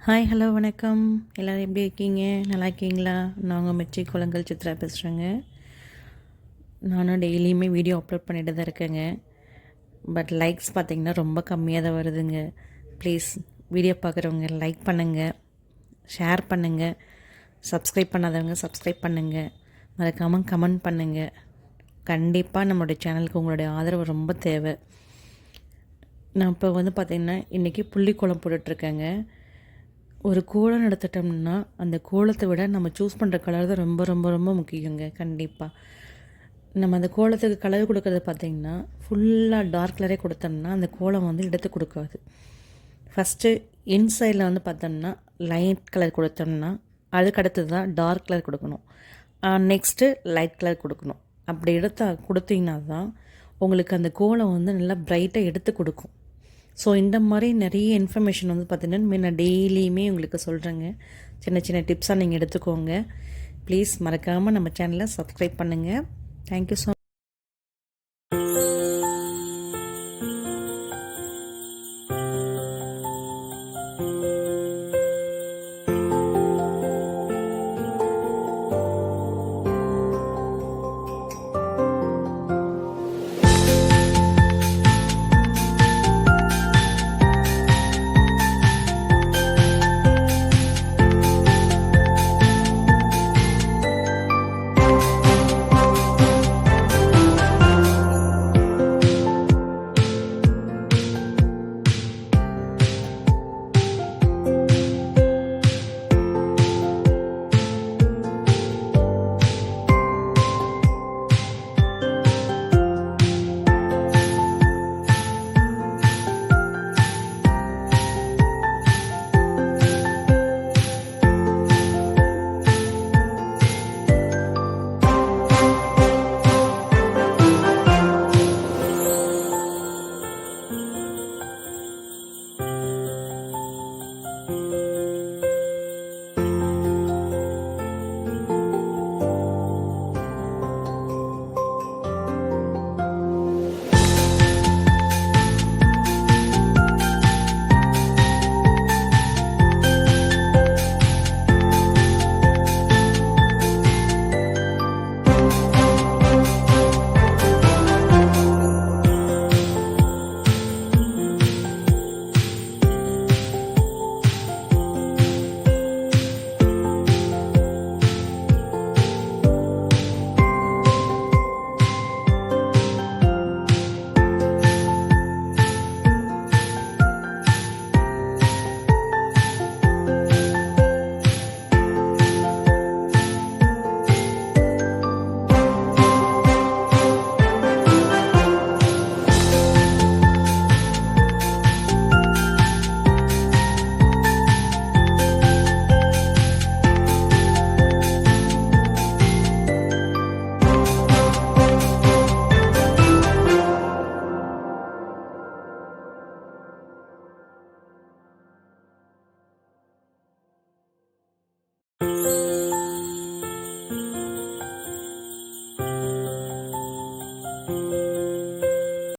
Hi hello வணக்கம். எல்லோரும் எப்படி இருக்கீங்க? நல்லா இருக்கீங்களா? நாங்கள் மிர்ச்சி குளங்கள் சித்ரா பேசுகிறேங்க. நானும் டெய்லியுமே வீடியோ அப்லோட் பண்ணிட்டு தான் இருக்கேங்க. பட் லைக்ஸ் பார்த்திங்கன்னா ரொம்ப கம்மியாக தான் வருதுங்க. ப்ளீஸ் வீடியோ பார்க்குறவங்க லைக் பண்ணுங்கள், ஷேர் பண்ணுங்கள், சப்ஸ்கிரைப் பண்ணாதவங்க சப்ஸ்கிரைப் பண்ணுங்கள், மறக்காமல் கமெண்ட் பண்ணுங்கள். கண்டிப்பாக நம்மளுடைய சேனலுக்கு உங்களுடைய ஆதரவு ரொம்ப தேவை. நான் இப்போ பார்த்திங்கன்னா இன்றைக்கி புள்ளிக்கோலம் போட்டுட்ருக்கேங்க. ஒரு கோலம் எடுத்துட்டோம்னா அந்த கோலத்தை விட நம்ம சூஸ் பண்ணுற கலர் தான் ரொம்ப ரொம்ப ரொம்ப முக்கியங்க. கண்டிப்பாக நம்ம அந்த கோலத்துக்கு கலர் கொடுக்கறது பார்த்திங்கன்னா ஃபுல்லாக டார்க் கலரே கொடுத்தோம்னா அந்த கோலம் எடுத்து கொடுக்காது. ஃபஸ்ட்டு இன்சைடில் பார்த்தோம்னா லைட் கலர் கொடுத்தோம்னா அதுக்கு அடுத்தது தான் டார்க் கலர் கொடுக்கணும். நெக்ஸ்ட்டு லைட் கலர் கொடுக்கணும். அப்படி கொடுத்தீங்கன்னா தான் உங்களுக்கு அந்த கோலம் நல்லா ப்ரைட்டாக எடுத்து கொடுக்கும். ஸோ இந்த மாதிரி நிறைய இன்ஃபர்மேஷன் பார்த்திங்கன்னா நான் டெய்லியுமே உங்களுக்கு சொல்கிறேங்க. சின்ன சின்ன டிப்ஸாக நீங்கள் எடுத்துக்கோங்க. ப்ளீஸ் மறக்காமல் நம்ம சேனலை சப்ஸ்கிரைப் பண்ணுங்கள். Thank you so